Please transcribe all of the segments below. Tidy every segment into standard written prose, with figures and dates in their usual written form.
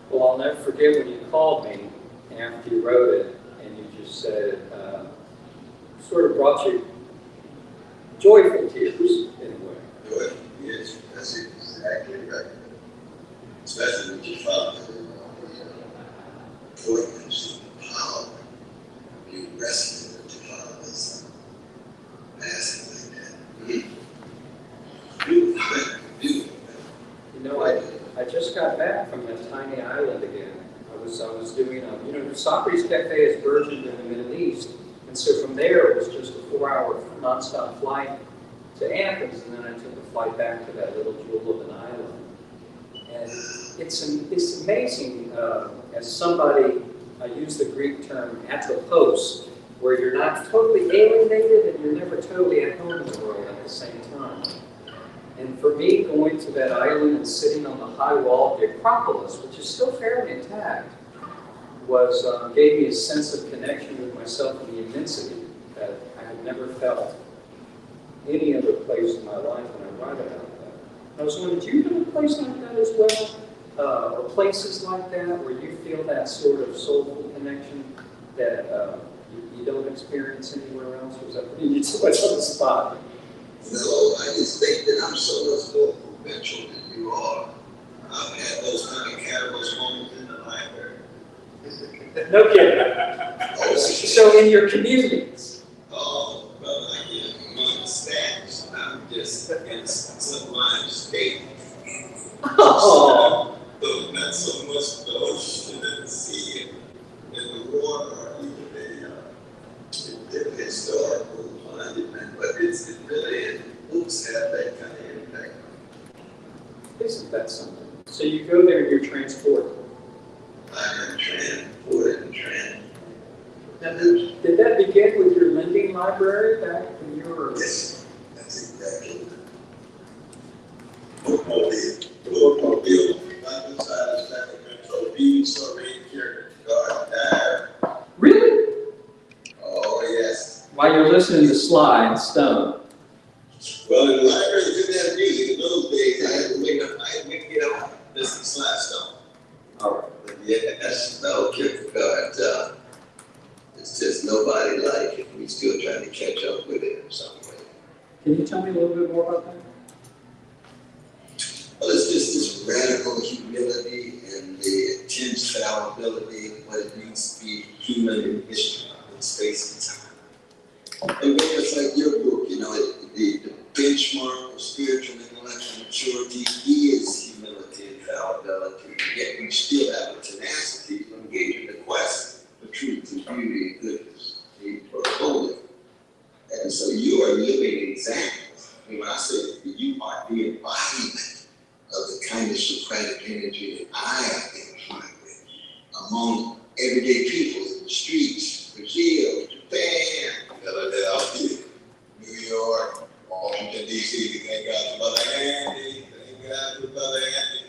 Well, I'll never forget when you called me after you wrote it, and you just said, sort of brought you joyful tears in a way. Good. Yes, that's exactly right. Especially with your father, importance, power, you wrestling with your father's passing like that. Beautiful. You know, I just got back from that tiny island again. I was doing, Socrates Cafe is burgeoned in the Middle East, and so from there it was just a 4-hour nonstop flight to Athens, and then I took a flight back to that little jewel of an island. And it's amazing, as somebody, I use the Greek term atropos, where you're not totally alienated and you're never totally at home in the world at the same time. And for me, going to that island and sitting on the high wall of the Acropolis, which is still fairly intact, gave me a sense of connection with myself and the immensity that I had never felt any other place in my life when I write about that. I was wondering, do you have a place like that as well? Or places like that where you feel that sort of soulful connection that you don't experience anywhere else? Or is that putting you too much on the spot? No, I just think that I'm so much more provincial than you are. I've had those kind of catalyst moments in the library. No kidding. So in your communities? Oh, well, I get among stacks. I'm just in sublime state. Oh. Not so much the ocean and the sea and the water, or even the historical monument, but it's really, books have that kind of impact. Isn't that something? So you go there and you're transported. I'm transported and transported. Now, did that begin with your lending library back when you were? Yes, that's exactly it. Bookmobile. Really? Oh, yes. While you're listening to Slide Stone. Well, in the library, they didn't have music. In those days, I had to wake up, I had to get out, listen to Slide Stone. All right. But yeah, that's no kick God. It's just nobody like it. We still trying to catch up with it in some way. Can you tell me a little bit more about that? Well, it's just this radical humility and the intense fallibility of what it means to be human in history, in space and time. And then it's like your book, the benchmark of spiritual and intellectual maturity is humility and fallibility. Yet we still have a tenacity to engage in the quest for truth and beauty and goodness, for holy. And so you are living examples. When I say that you are the embodiment of the kind of Socratic energy that I identify with among everyday people in the streets, Brazil, Japan, Philadelphia, New York, Washington, D.C. Thank God for Mother Andy. Thank God for Mother Andy.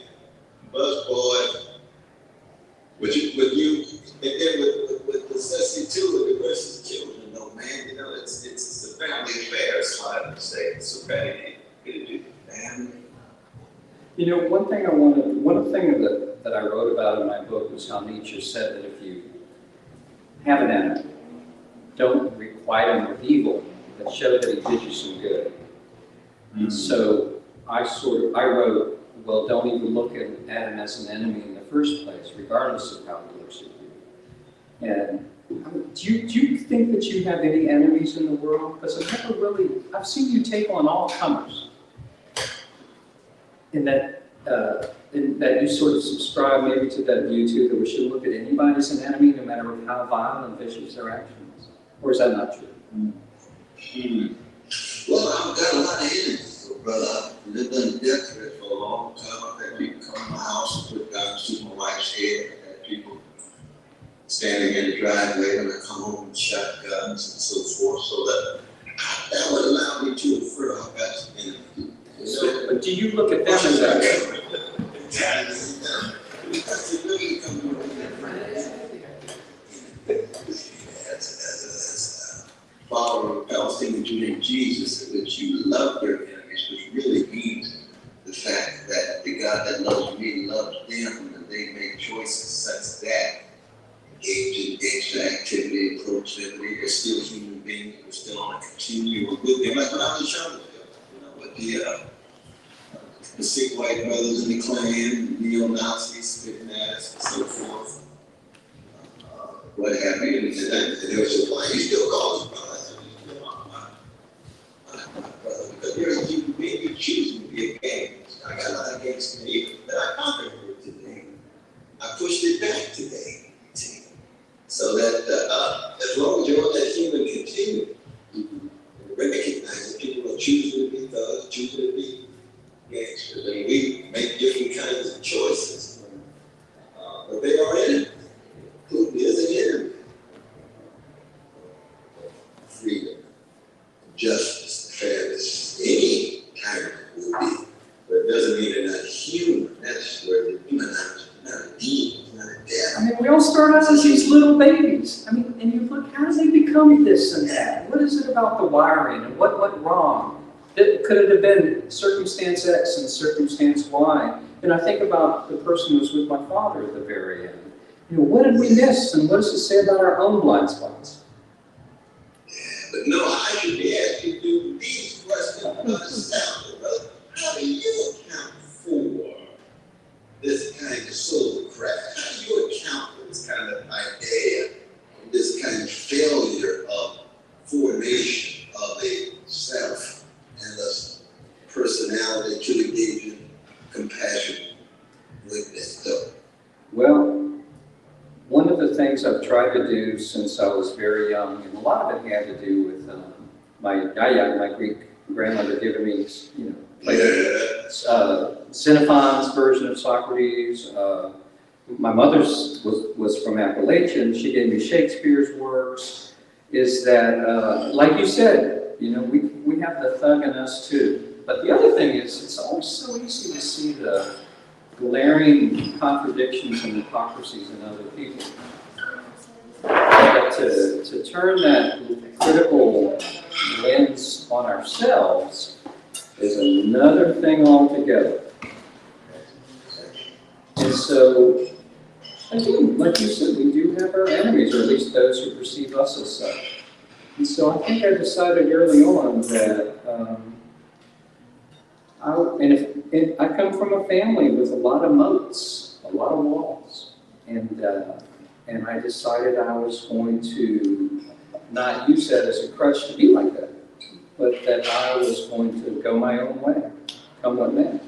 Busboys. With you, and then with the Ceci too, with the versus children, man, it's a family affair, so I have to say, it's Socratic energy, family. One thing that I wrote about in my book was how Nietzsche said that if you have an enemy, don't requite him with evil, but show that he did you some good. And so I wrote, well, don't even look at him as an enemy in the first place, regardless of how he looks at you. And do you think that you have any enemies in the world? Because I've seen you take on all comers. In that you sort of subscribe maybe to that view too, that we should look at anybody as an enemy, no matter how vile and vicious their actions. Or is that not true? Well, I've got a lot of enemies, brother. I've lived in death threat for a long time. I've had people come to my house and put guns to my wife's head. I've had people standing in the driveway when I come home with shotguns and so forth. So that would allow me to infer I've got some enemies. So, but do you look at them as that? Because it really comes from as a follower of Palestinian Jew named Jesus, in which you love your enemies, which really means the fact that the God that Charlottesville, with the sick white brothers in the Klan, neo-Nazis, spitting ass, and so forth. What have you, and there was a line, he still calls his brother. I said, he's still my brother, because you're a human being, you choose to be a gangster. I got a lot of gangster evil that I conquered with today. I pushed it back today. So that as long as you're on that human continuum, you recognize that people are choosing to be thugs, choosing to be gangsters, and we make different kinds of choices. But they are enemies. Putin is an enemy. Freedom, justice, fairness, any kind would be. But it doesn't mean they're not human. That's where the humanizer, not a demon, not a devil. I mean, we all start out as these little babies. I mean, and you look, how do they become this and that? What is it about the wiring and what went wrong? Could it have been circumstance X and circumstance Y? And I think about the person who was with my father at the very end. What did we miss, and what does it say about our own blind spots? But no, I should be asking you these questions myself, brother. How do you account for this kind of soul crash? How do you account for this kind of idea, this kind of failure of formation of a self and a personality to engage in compassion with this though? Well, one of the things I've tried to do since I was very young, and a lot of it had to do with my Greek grandmother giving me, Xenophon's version of Socrates. My mother's was from Appalachian. She gave me Shakespeare's works. Is that, like you said, we have the thug in us too. But the other thing is, it's always so easy to see the glaring contradictions and hypocrisies in other people. But to turn that critical lens on ourselves is another thing altogether. And so, again, like you said, we do have our enemies, or at least those who perceive us as such. And so I think I decided early on that I come from a family with a lot of moats, a lot of walls, and I decided I was going to not use that as a crutch to be like that, but that I was going to go my own way, come what may.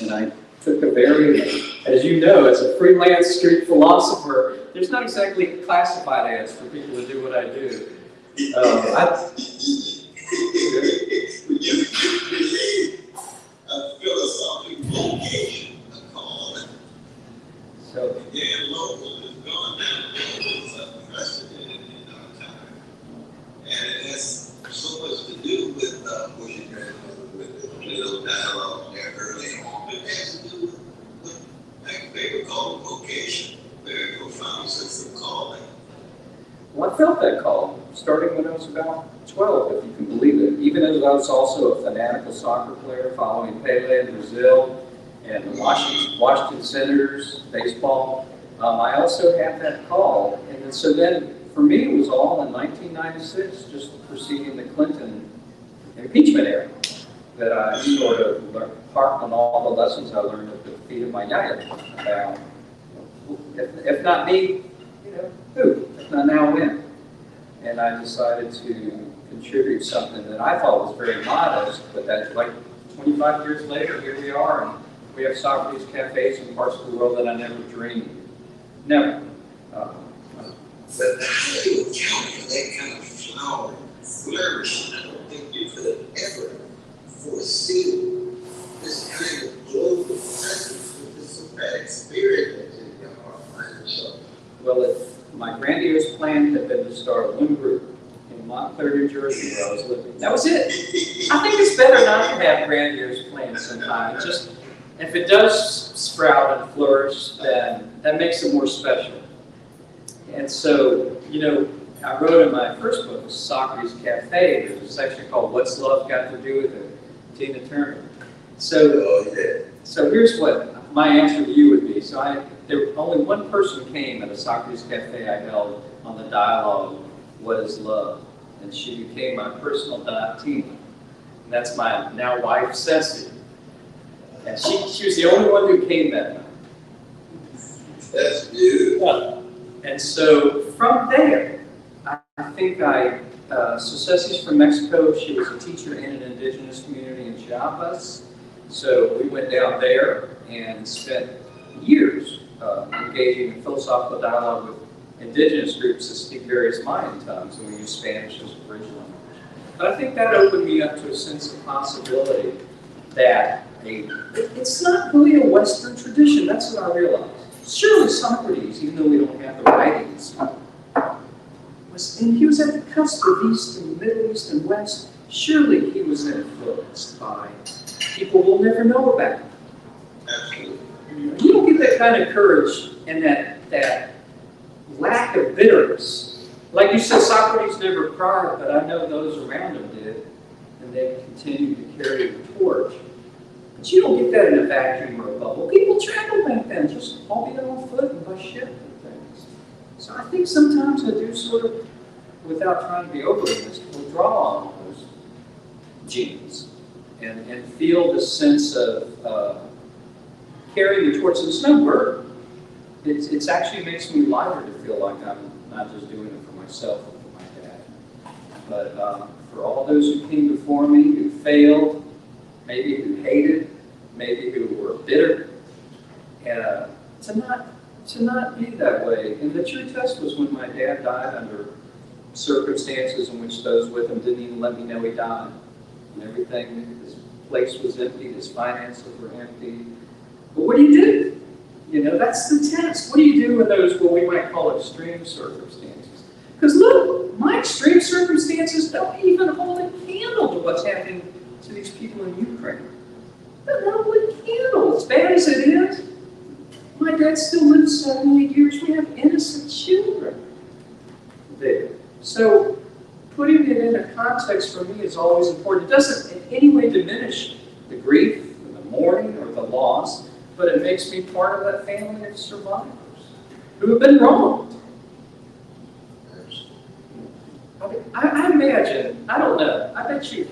And I took a very, as you know, as a freelance street philosopher, there's not exactly classified ads for people to do what I do. You create a philosophic vocation, a calling. So, local is going down. It's unprecedented in our time. And it has so much to do with what you grandmother with the little dialogue there early on. It has to do with what they would call a vocation, very profound sense of calling. Well, I felt that call, starting when I was about 12, if you can believe it. Even as I was also a fanatical soccer player, following Pele in Brazil, and the Washington Senators, baseball, I also had that call. And so then, for me, it was all in 1996, just preceding the Clinton impeachment era, that I sort of harped on all the lessons I learned at the feet of my yaya about, if not me, who? If not now, when? And I decided to contribute something that I thought was very modest, but that, like 25 years later, here we are, and we have Socrates cafes in parts of the world that I never dreamed. Never. But how do you account for that kind of flower flourish? I don't think you could have ever foreseen this kind of global presence with this Socratic spirit that's in your heart. So, well, if my grandiose plan had been to start one group in Montclair, New Jersey, where I was living, that was it. I think it's better not to have grandiose plans sometimes. Just, if it does sprout and flourish, then that makes it more special. And so, I wrote in my first book, Socrates Cafe, there's a section called What's Love Got to Do with It? Tina Turner. So here's what my answer to you would be. So only one person came at a Socrates Cafe I held on the dialogue, What is Love? And she became my personal Tina. And that's my now wife, Ceci. And she was the only one who came that night. That's beautiful. Yeah. And so from there, I think so Ceci's from Mexico. She was a teacher in an indigenous community in Chiapas. So we went down there and spent years engaging in philosophical dialogue with indigenous groups that speak various Mayan tongues, and we use Spanish as a original language. But I think that opened me up to a sense of possibility that it's not really a Western tradition. That's what I realized. Surely Socrates, even though we don't have the writings, and he was at the cusp of East and Middle East and West. Surely he was influenced by people we'll never know about. Absolutely. You don't get that kind of courage and that lack of bitterness. Like you said, Socrates never cried, but I know those around him did, and they continued to carry the torch. But you don't get that in a vacuum or a bubble. People traveled back then, just albeit on foot and by ship and things. So I think sometimes I do sort of, without trying to be overly mystical, draw on those genes and feel the sense of carrying the torch. And it's no burden. It actually makes me lighter to feel like I'm not just doing it for myself and for my dad, but for all those who came before me, who failed, maybe who hated, maybe who were bitter, and to not be that way. And the true test was when my dad died under circumstances in which those with him didn't even let me know he died. And everything, his place was empty, his finances were empty. But what do you do? You know, that's the test. What do you do in those, what we might call extreme circumstances? Because look, my extreme circumstances don't even hold a candle to what's happening to these people in Ukraine. They don't hold a candle. As bad as it is, my dad still lived 78 years. We have innocent children there. So putting it in a context for me is always important. It doesn't in any way diminish the grief, or the mourning, or the loss, but it makes me part of that family of survivors who have been wronged. I imagine, I don't know, I bet you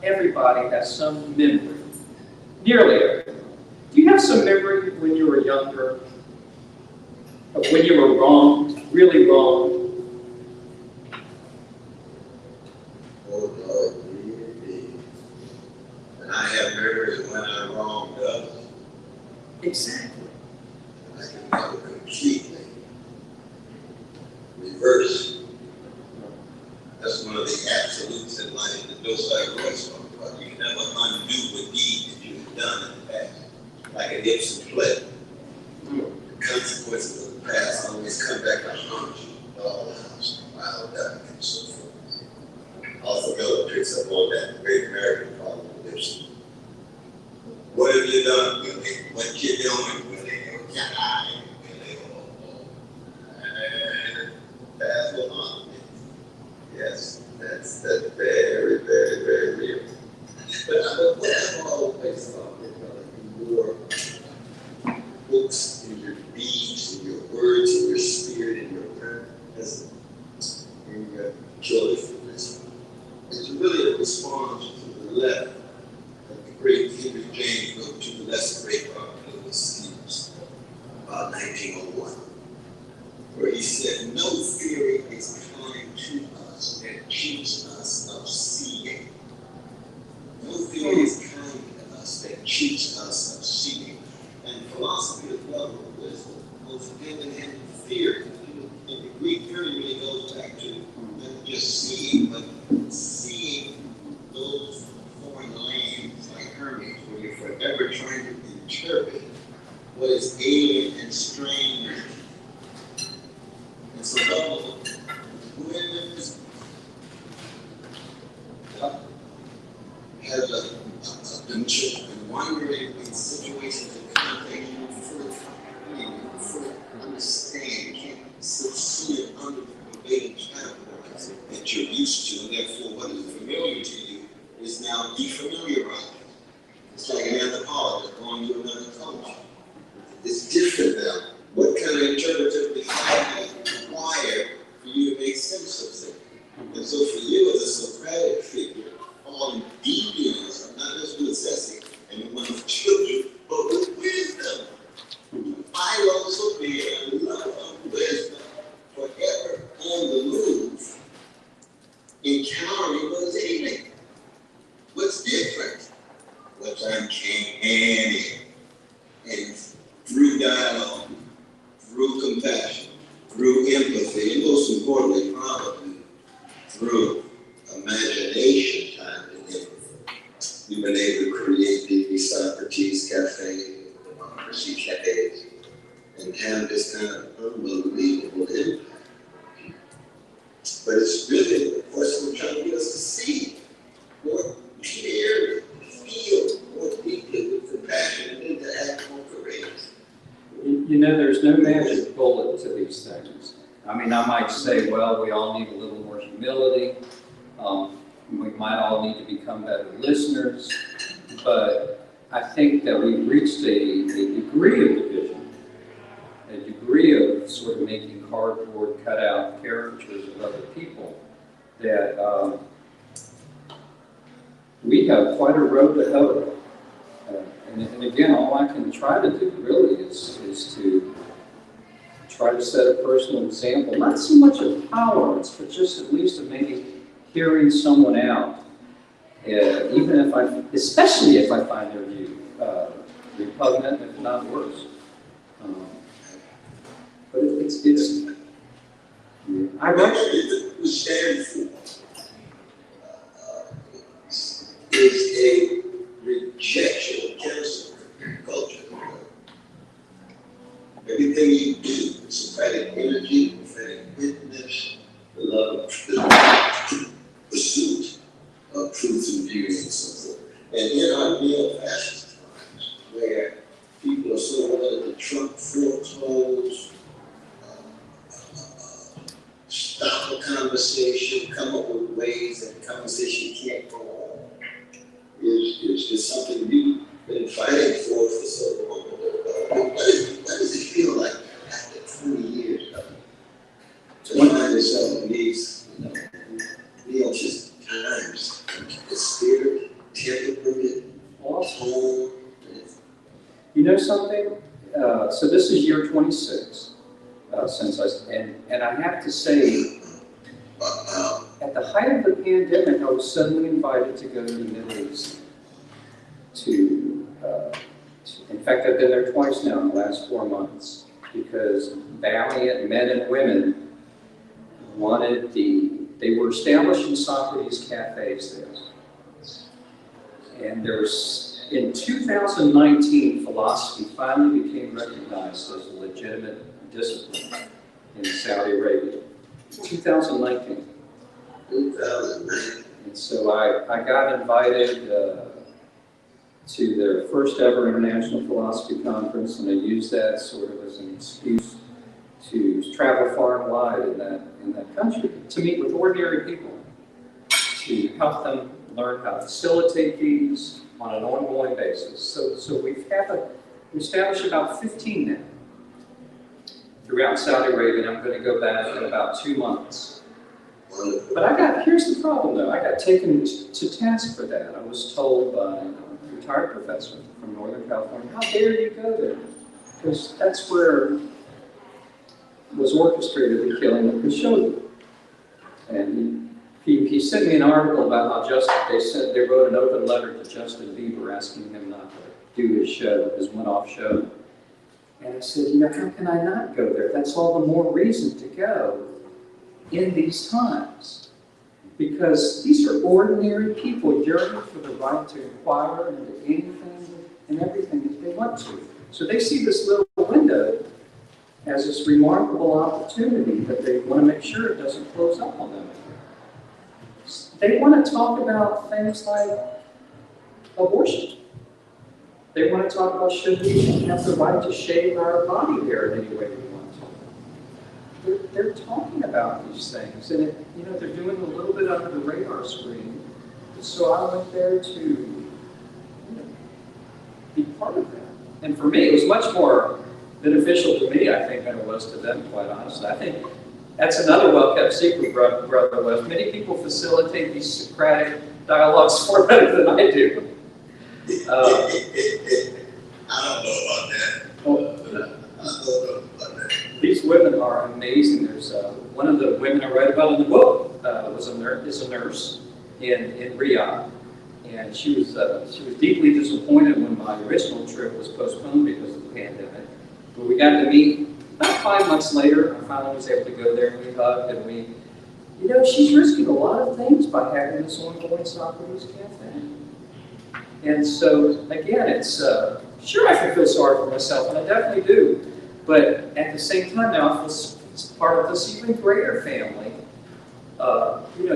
everybody has some memory, nearly everybody. Do you have some memory when you were younger of when you were wronged, really wronged? Oh, Lord, and I have memories of when I wronged others. Exactly. I can never completely reverse. That's one of the absolutes in life that Josiah Royce talked about. You can never undo a deed that you have done in the past. Like an Ibsen play. The consequences of the past always come back to haunt you. Oh, wild duck and so forth. Arthur Miller picks up on that great American problem with Ibsen. What have you done with it? What you doing with it? That's what haunt me. Yes, that's very, very, very real. But I've always thought that in your books, in your deeds, in your words, in your spirit, in your presence, in your joyfulness, it's really a response to the letter that the great Henry James wrote to the less great Robert Louis Stevenson about 1901, where he said, "No theory is kind to us that cheats us of seeing. No theory is kind to us that cheats us of seeing." And philosophy is love of wisdom, goes hand in hand with theory. And the Greek theory really goes back to not just seeing, but seeing those foreign lands like Hermes, where you're forever trying to interpret what is alien and strange. And so has been wondering in situations and contexts you fully understand, can't see it under the prevailing categories that you're used to, and therefore what is familiar to you is now defamiliarized. It's like an anthropologist going to another culture. It's different now. What kind of interpretive design is required for you to make sense of things? And so for you as a Socratic figure, falling deeply children, but with wisdom. I also bear a love of wisdom, forever on the move, encountering what is alien. What's different? What's uncanny? And through dialogue, through compassion, through empathy, and most importantly, probably through imagination time and empathy, we've been able to create these Socrates Cafe, Democracy Cafes, and have this kind of unbelievable impact. But it's really the question we're trying to get us to see more clearly, feel more deeply with compassion, and then to act more courageous. You know, there's no magic bullet to these things. I mean, I might say, well, we all need a little more humility. We might all need to become better listeners. But I think that we've reached a degree of division, a degree of sort of making cardboard cutout caricatures of other people, that we have quite a road to hoe. And again, all I can try to do really is to try to set a personal example, not so much of tolerance, but just at least of maybe hearing someone out, especially if I find their view repugnant, if not worse. But I actually we stand for is a rejection of cancel culture. Everything you do, Socratic energy, prophetic witness, the love of the pursuit of truth and beauty and so forth. And in our neo-fascist times, where people are so willing to trump foreclose, stop a conversation, come up with ways that the conversation can't go on, is something we've been fighting for so long. What does it feel like after 20 years to find yourself in these, just times, the spirit, temperament, tone? You know something? So this is year 26 and I have to say, at the height of the pandemic, I was suddenly invited to go to the Middle East. In fact, I've been there twice now in the last 4 months, because valiant men and women they were establishing Socrates cafes there. And in 2019, philosophy finally became recognized as a legitimate discipline in Saudi Arabia. 2019. And so I got invited to their first ever International Philosophy Conference, and I used that sort of as an excuse to travel far and wide in that country, to meet with ordinary people, to help them learn how to facilitate these on an ongoing basis. So we've established about 15 now throughout Saudi Arabia, and I'm going to go back in about 2 months. But here's the problem though, I got taken to task for that. I was told by a retired professor from Northern California, how dare you go there? Because that's where was orchestrated the killing of Khashoggi. And he sent me an article about how they wrote an open letter to Justin Bieber asking him not to do his one-off show. And I said, how can I not go there? That's all the more reason to go in these times. Because these are ordinary people yearning for the right to inquire into anything and everything that they want to. So they see this little window as this remarkable opportunity that they want to make sure it doesn't close up on them. They want to talk about things like abortion. They want to talk about should we have the right to shave our body hair in any way we want to. They're talking about these things, and they're doing a little bit under the radar screen. So I went there to be part of that. And for me, it was much more beneficial to me, I think, than it was to them, quite honestly. I think that's another well-kept secret, Brother West. Many people facilitate these Socratic dialogues far better than I do. women I write about in the book is a nurse in Riyadh. And she was deeply disappointed when my original trip was postponed because of the pandemic. But we got to meet about 5 months later. I finally was able to go there and we hugged and we, she's risking a lot of things by having this ongoing Socrates Cafe. And so, again, it's, sure I can feel sorry for myself, and I definitely do. But at the same time now, I feel part of this even greater family.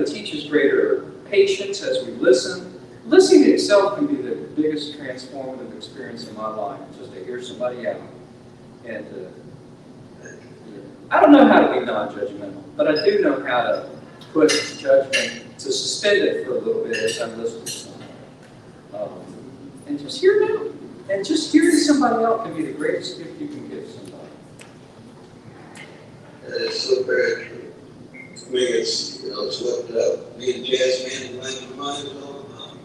Teaches greater patience as we listen. Listening itself can be the biggest transformative experience in my life, just to hear somebody out. And I don't know how to be non-judgmental, but I do know how to put judgment, to suspend it for a little bit as I'm listening to someone. And just hear them out. And just hearing somebody out can be the greatest gift you can give somebody. That is so very true. I mean, it's what being a jazz man and playing the mind is all about.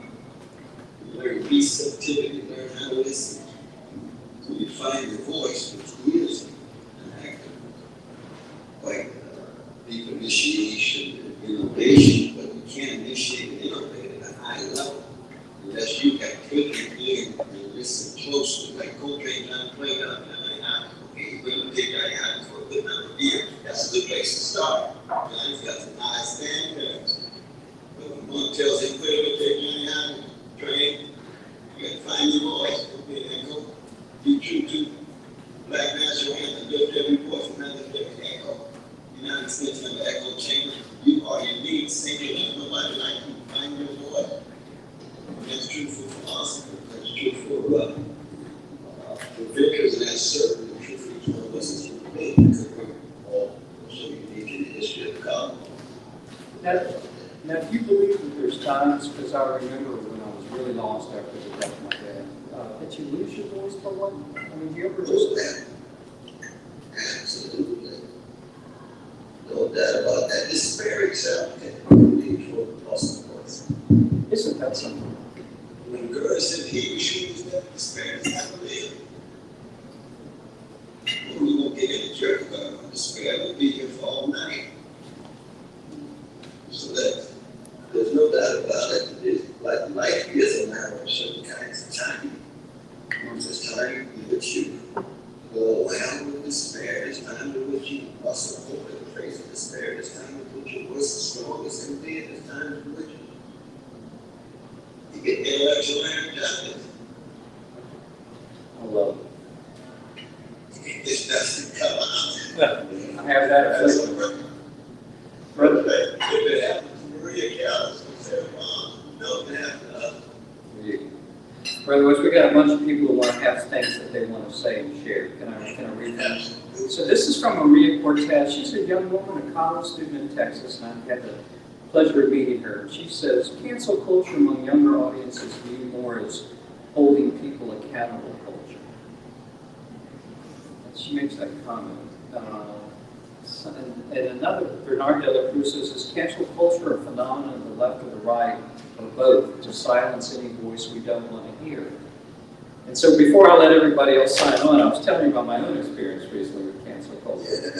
You learn receptivity, learn how to listen. So you find your voice, which is an act of like deep initiation and innovation, but you can't initiate and innovate at a high level unless you have quickly clear and listen closely. Like Coltrane trying to play out okay, we're going to take that out for a good number of years. That's a good place to start. Johnny's got some nice standards. But when one tells him, "Wait, take Johnny out and train," you got to find your voice. Okay, and go. Be true to Black National Anthem, lift every voice, and not lift every echo. You're not an extension of the echo chamber. You are unique, singular, and nobody like you. Find your voice. That's true for philosophy. That's true for vicars, and that's certainly true for each one of us as human beings, because we're all so unique in the history of the colony. Now, if you believe that there's times, because I remember when I was really lost after the death of my dad, that you lose your voice for what? I mean, do you ever just... Absolutely. No doubt about that. Despair itself can lead to a loss of voice. Isn't that something? When Gurr said he was that despair is never live. We won't get in a jerk about despair. We'll be here for all night. So that there's no doubt about it. It's like life is a matter of certain kinds of time. There's time in which you go overwhelmed with despair. There's time in which you muscle over the face of despair. There's time in which your voice is strong as can be. There's time in which you get intellectual energized. I love it. This doesn't come out. I have that effect. Brother. If it happens to Maria Callas, we say, no, it happened to us. Brother West, we got a bunch of people who want to have things that they want to say and share. Can I read that? So this is from Maria Cortez. She's a young woman, a college student in Texas, and I've had the pleasure of meeting her. She says, cancel culture among younger audiences viewed more as holding people accountable culture. And she makes that comment. And another, Bernard de la Cruz says, is cancel culture a phenomenon of the left or the right, or both, to silence any voice we don't want to hear? And so before I let everybody else sign on, I was telling you about my own experience recently with cancel culture.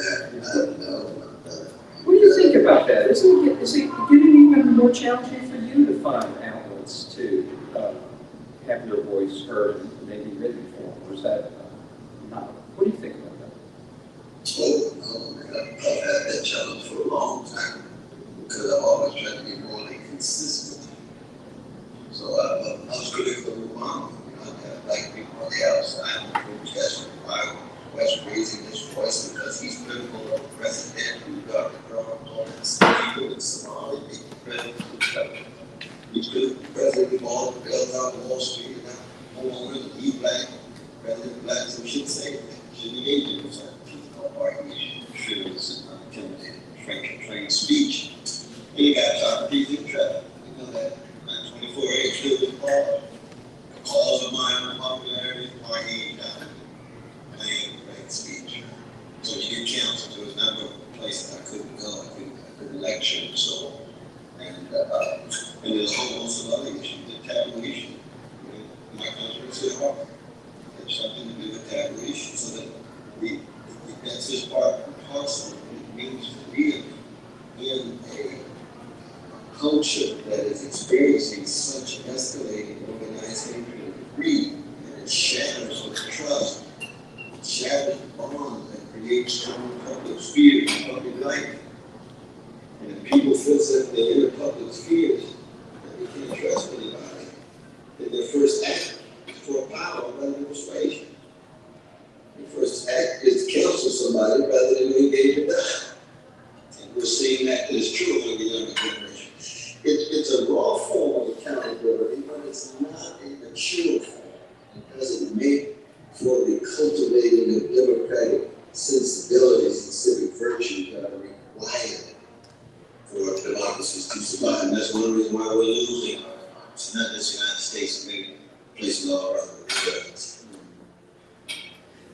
What do you think about that? Is it getting even more challenging for you to find outlets to have your voice heard and maybe written form? Or is that not? What do you think about that? I've had that challenge for a long time because I've always tried to be morally consistent. So I was critical of Obama. I had black people on the outside protesting why West raising his voice because he's critical of the president who got the drug on his people in Somalia, being the president. He's critical of the president who bought the bills out of Wall Street and no longer the be black. President black, so we shouldn't say anything. Shouldn't engage in himself. Trained speech. He got Socrates in traffic. You know that. 24-8 children call. The cause of my unpopularity, why he ain't got plain speech. So you get counsel. There was never a place that I couldn't go. I couldn't lecture and so on. And there's a whole host of other issues. The taboo issue. My country is still hard. There's something to do with taboo issues. So that that's just part and parcel of what it means to be in a culture that is experiencing such escalating organizing greed, and it shatters with trust, shatters bonds, and creates strong public sphere in public life. And if people feel that they're in a public sphere, that they can't trust anybody, then their first act is for power rather than persuasion. The first act is to counsel somebody rather than engage in that. And we're seeing that is true among the younger generation. It's a raw form of accountability, but it's not a mature form. It doesn't make for the cultivating of democratic sensibilities and civic virtues that are required for democracies to survive. And that's one reason why we're losing. It's not just the United States, maybe places all around the world.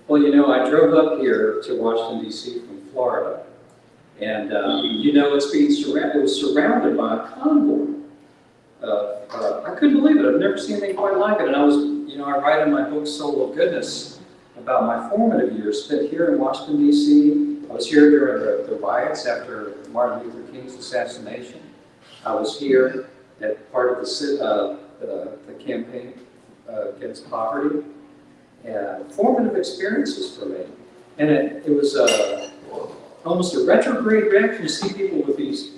Well, you know, I drove up here to Washington, D.C. from Florida, and, you know, it was surrounded by a convoy. I couldn't believe it. I've never seen anything quite like it. And I was, you know, I write in my book, Soul of Goodness, about my formative years spent here in Washington, D.C. I was here during the riots after Martin Luther King's assassination. I was here at part of the campaign against poverty. Formative experiences for me. And it was almost a retrograde reaction to see people with these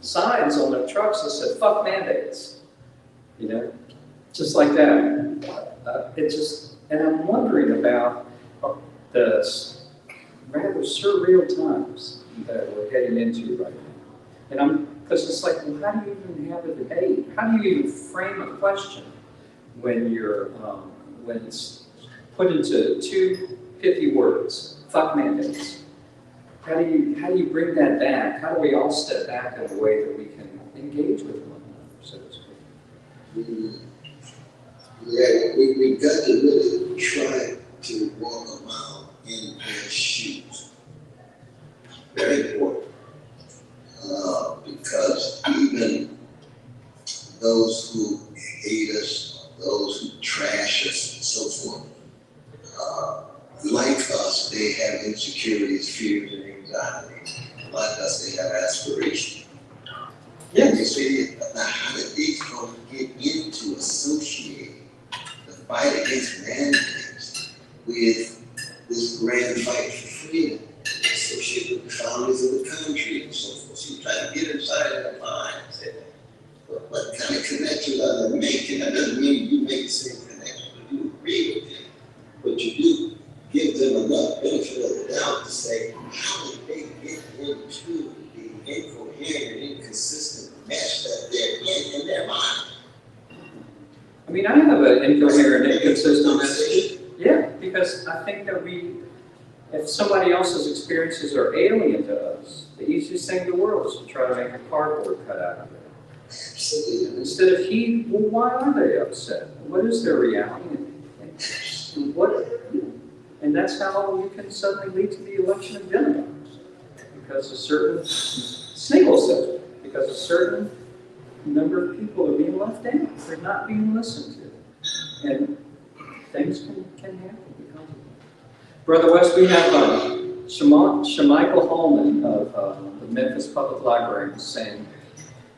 signs on their trucks that said, "Fuck mandates." You know, just like that. And I'm wondering about the rather surreal times that we're heading into right now. Because it's like, well, how do you even have a debate? How do you even frame a question when when it's put into two pithy words, fuck mandates? How do you bring that back? How do we all step back in a way that we can engage with one another, so to speak? Yeah, we've got to really try to walk a mile in their shoes. Very important. Because even those who hate us, those who trash us, and so forth, like us, they have insecurities, fears, and anxiety. Like us, they have aspirations. Yeah. And you say, now how did these folks get into associating the fight against mandates with this grand fight for freedom, associated with the founders of the country and so forth? So you try to get inside their mind and say, what kind of connections are they making? That doesn't mean you make the same connection, but you agree with them. But you do give them enough benefit of the doubt to say, how did they get into the incoherent and inconsistent mess that they're in their mind? I mean, I have an incoherent, inconsistent message. Yeah, because I think that if somebody else's experiences are alien to us, the easiest thing in the world is to try to make a cardboard cutout of it. Absolutely. Instead of why are they upset? What is their reality? And that's how you can suddenly lead to the election of demagogues. Because a certain, Snigel says it, because a certain number of people are being left out. They're not being listened to. And things can happen because of that. Brother West, we have Shamichael Holman of the Memphis Public Library saying,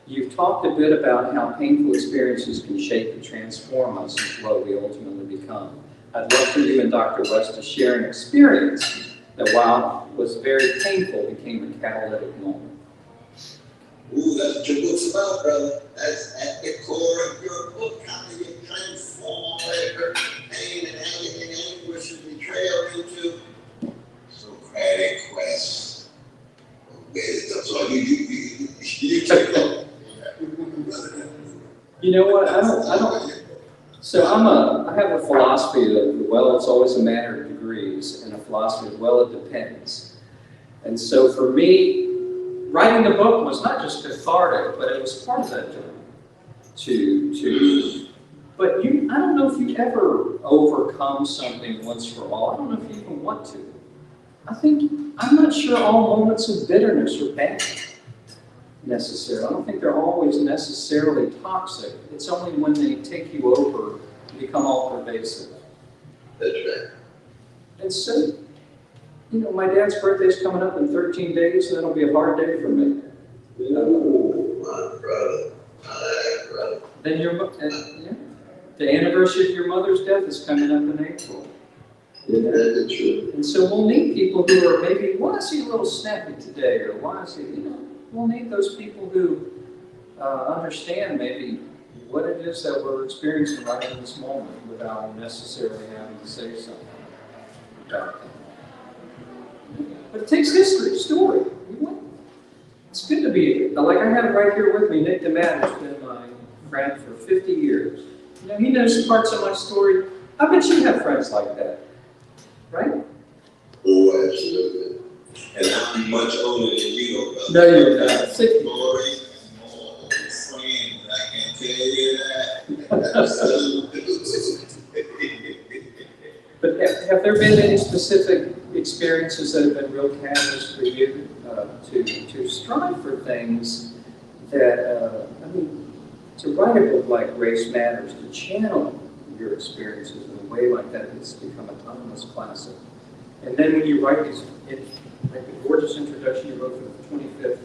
you've talked a bit about how painful experiences can shape and transform us into what we ultimately become. I'd love for you and Dr. West to share an experience that, while it was very painful, became a catalytic moment. Ooh, that's what your book's about, brother. That's at the core of your book. How do you transform that hurt, pain, and anguish and betrayal into Socratic quest of wisdom? So you take that. You know what? I don't. So I have a philosophy that, well, it's always a matter of degrees, and a philosophy of, well, it depends. And so for me, writing the book was not just cathartic, but it was part of that journey. But I don't know if you ever overcome something once for all. I don't know if you even want to. I'm not sure all moments of bitterness are bad. Necessarily. I don't think they're always necessarily toxic. It's only when they take you over and become all pervasive. That's right. And so, my dad's birthday's coming up in 13 days, and that'll be a hard day for me. Ooh, my brother. My brother. Then yeah, the anniversary of your mother's death is coming up in April. Isn't that true? And so we'll meet people who are maybe, why is he a little snappy today? Or why is he, we'll meet those people who understand maybe what it is that we're experiencing right in this moment without necessarily having to say something about it. But it takes history, story. It's good to be, like I have right here with me, Nick DeMatt has been my friend for 50 years. He knows parts of my story. I bet you have friends like that, right? Oh, absolutely. And I'm much older than you, brother. No, you're not. 60. Glory, more friends, I can tell you that. Absolutely. But have there been any specific experiences that have been real catalysts for you to strive for things that, to write a book like Race Matters, to channel your experiences in a way like that, it's become a timeless classic. And then when you write these, like the gorgeous introduction you wrote for the 25th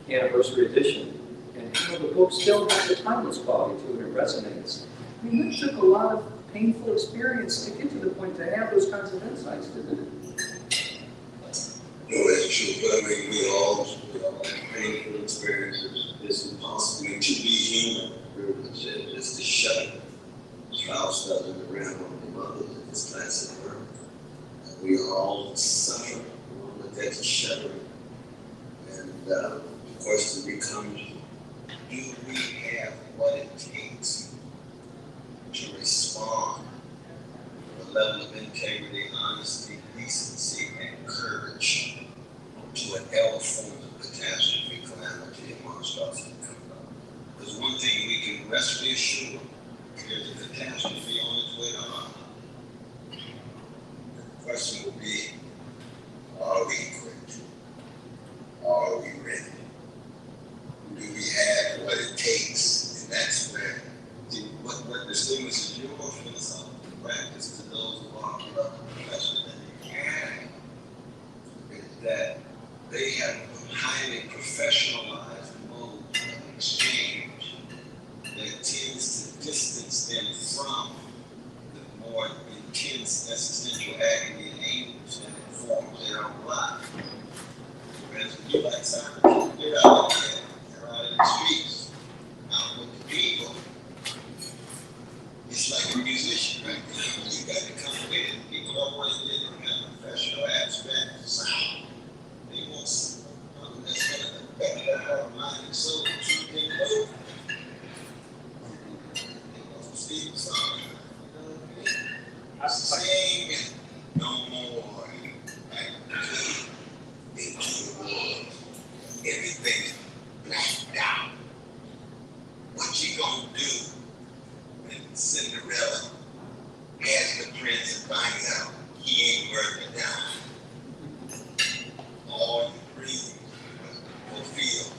anniversary edition, and the book still has a timeless quality to it, it resonates. It took a lot of painful experience to get to the point to have those kinds of insights, didn't it? No, that's true, but we all have painful experiences. It's impossible to be human, just to shut spouse doesn't around on the mother in this class of work. We all suffer with that shuddering. And the question becomes, do we have what it takes to respond with a level of integrity, honesty, decency, and courage to whatever form of catastrophe, calamity, and monstrosity comes up? There's one thing we can rest assured, there's a catastrophe on its way to harm. The question will be, are we equipped? Are we ready? Do we have what it takes? And that's where what distinguishes your philosophical practice to those who are professional and mechanic is that they have a highly professionalized mode of exchange that tends to distance them from the more intense existential agony and anguish that informs their own life. Whereas when you like Socrates, you're out there, you're out in the streets, out with the people. It's like a musician, right? You got to come with it. People don't want to get in that professional aspect of sound. They want something that's going to affect their heart, mind, and soul, and truth and love. They want some Stephen Sondheim, you know what I mean? Sing no more. Like, into the world. Everything is blacked out. What you gonna do when Cinderella has the prince and finds out he ain't worth a dime? All you dreams was fulfilled.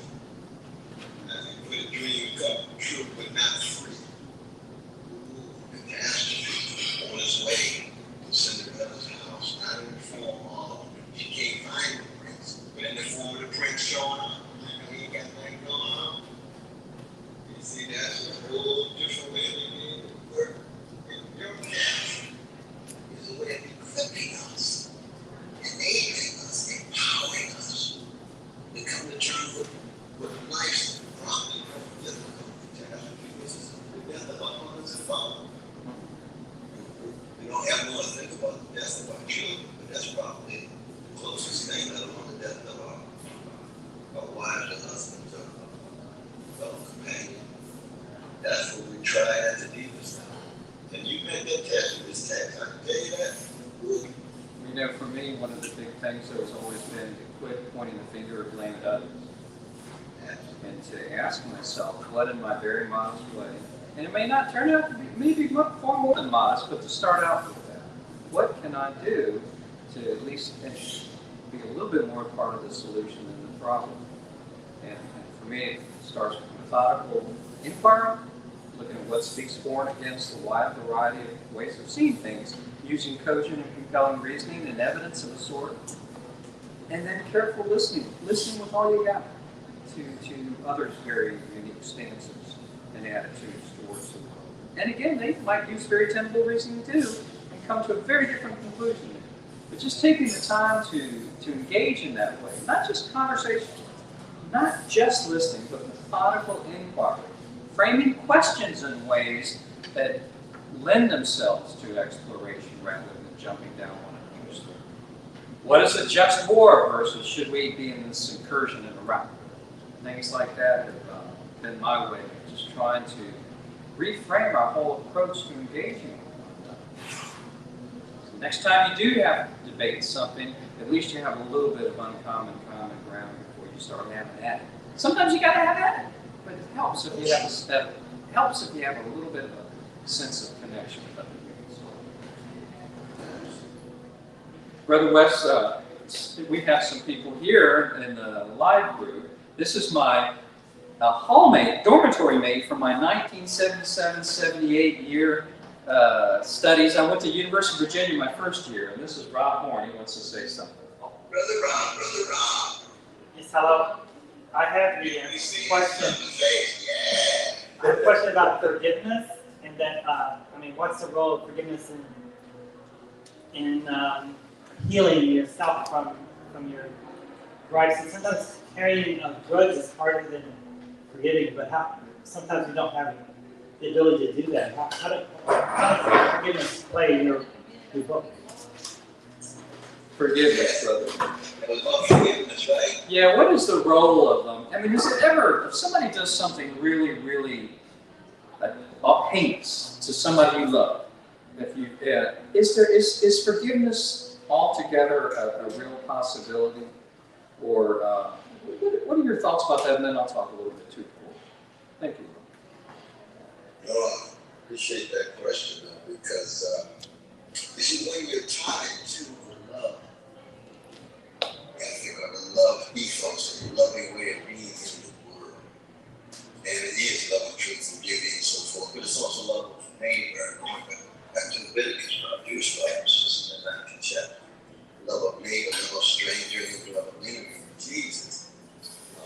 As you put a dream come true but not free. Catastrophe on his way to Cinderella's house, not in the form of she can't find the prince, but in the form of the prince showing up. He ain't got nothing going on. You see, that's a whole different way of work. And your path is a way of equipping us, enabling us, empowering us to come to terms with life's probably most difficult catastrophe, which is the death of our mothers and fathers. We don't have more to think about the death of our children, but that's probably the closest thing, let alone the death of our wives and husbands or fellow companions. That's what we try at the deepest level. And you made that test with this text, I can tell you that. Woo. For me, one of the big things that has always been to quit pointing the finger and blaming others. And to ask myself, what in my very modest way, and it may not turn out to be maybe far more than modest, but to start out with that. What can I do to at least be a little bit more part of the solution than the problem? And for me, it starts with methodical inquiry, looking at what speaks for and against the wide variety of ways of seeing things, using cogent and compelling reasoning and evidence of a sort, and then careful listening with all you got. to others' very unique stances and attitudes towards the world. And again, they might use very temple reasoning too and come to a very different conclusion. But just taking the time to engage in that way, not just conversation, not just listening, but methodical inquiry, framing questions in ways that lend themselves to exploration rather than jumping down one another's throat. What is a just war versus should we be in this incursion in Iraq? Things like that have been my way of just trying to reframe our whole approach to engaging with one another. So next time you do have to debate something, at least you have a little bit of uncommon common ground before you start having at it. Sometimes you got to have at it, but it helps if you have a step. It helps if you have a little bit of a sense of connection with other humans. Brother West, we have some people here in the live group. This is my hallmate, dormitory mate from my 1977-78 year studies. I went to University of Virginia my first year, and this is Rob Horn. He wants to say something. Brother Rob. Yes, hello. I have the question. The question about forgiveness, and then what's the role of forgiveness in healing yourself from your gripes? And sometimes carrying grudge is harder than forgiving, but sometimes we don't have the ability to do that. How does forgiveness play in your book? Forgiveness, brother. It was about forgiveness, right? Yeah, what is the role of them? I mean, is it ever, if somebody does something really, really heinous to somebody you love, is forgiveness altogether a real possibility? Or what are your thoughts about that? And then I'll talk a little bit too. Thank you. No, I appreciate that question, though, because you see, when you're tied to love, and you're going to love ethos and loving way of being in the world, and it is love of truth and beauty and so forth, but it's also love of neighbor. Back to Leviticus, Jewish references in the 19th chapter. Love of neighbor, love of stranger, and love of enemy. Jesus.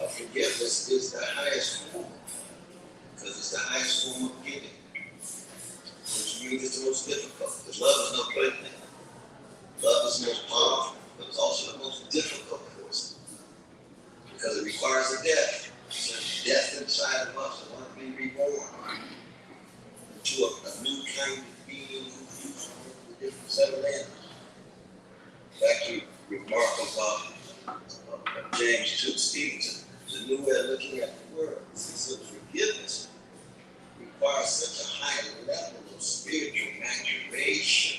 Forgiveness is the highest form, because it's the highest form of giving, which means it's the most difficult. Because love is no plaything. Love is the most powerful, but it's also the most difficult for us, because it requires a death. So death inside of us, one may be reborn into a new kind of being who uses a different set of language. Back to remark of James 2 Stevenson, there's a new way of looking at the world. So forgiveness requires such a high level of spiritual maturation.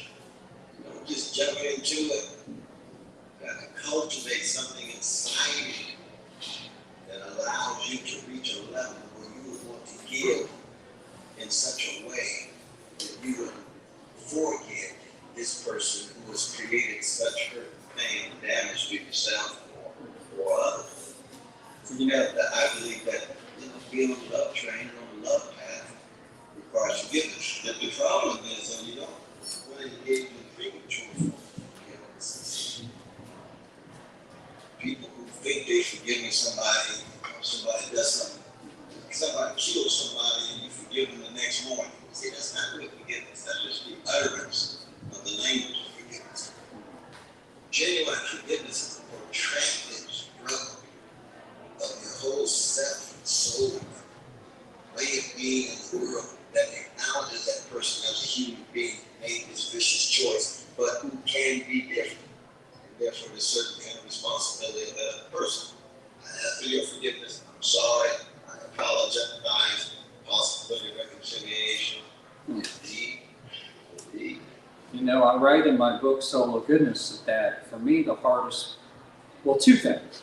You don't just jump into it. You got to cultivate something inside you that allows you to reach a level where you would want to give in such a way that you would forgive this person who has created such hurt, pain, and damage to yourself or others. You know, I believe that being on the love train, on the love path, requires forgiveness. The problem is that you don't want to engage in premature forgiveness. People who think they forgive somebody does something, somebody kills somebody and you forgive them the next morning. See, that's not real forgiveness. That's just the utterance of the language of forgiveness. Genuine forgiveness is a protracted struggle of your whole self and soul, way of being in the world that acknowledges that person as a human being who made this vicious choice, but who can be different. And therefore, there's certain kind of responsibility of that person. I ask for your forgiveness. I'm sorry. I apologize. Possibility of reconciliation. Indeed. You know, I write in my book, Soul of Goodness, that for me, the hardest, well, two things.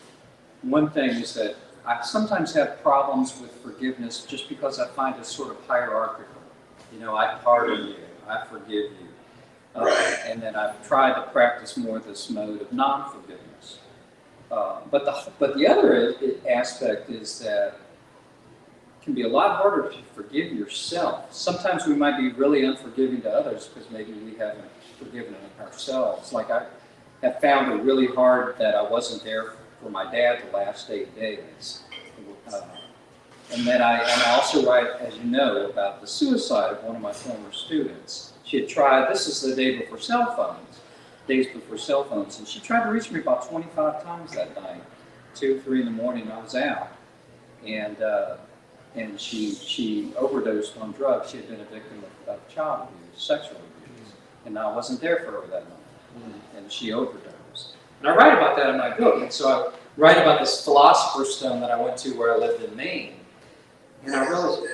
One thing is that I sometimes have problems with forgiveness just because I find it sort of hierarchical. You know, I pardon you, I forgive you. And then I've tried to practice more this mode of non-forgiveness. But the other aspect is that it can be a lot harder to forgive yourself. Sometimes we might be really unforgiving to others because maybe we haven't forgiven ourselves. Like I have found it really hard that I wasn't there for my dad the last 8 days. And then I also write, as you know, about the suicide of one of my former students. She had tried, this is the day before cell phones, days before cell phones, and she tried to reach me about 25 times that night. 2, 3 in the morning, I was out. And she overdosed on drugs. She had been a victim of child abuse, sexual abuse. And I wasn't there for her that night. And she overdosed. And I write about that in my book. And so I write about this philosopher's stone that I went to where I lived in Maine. And I realized,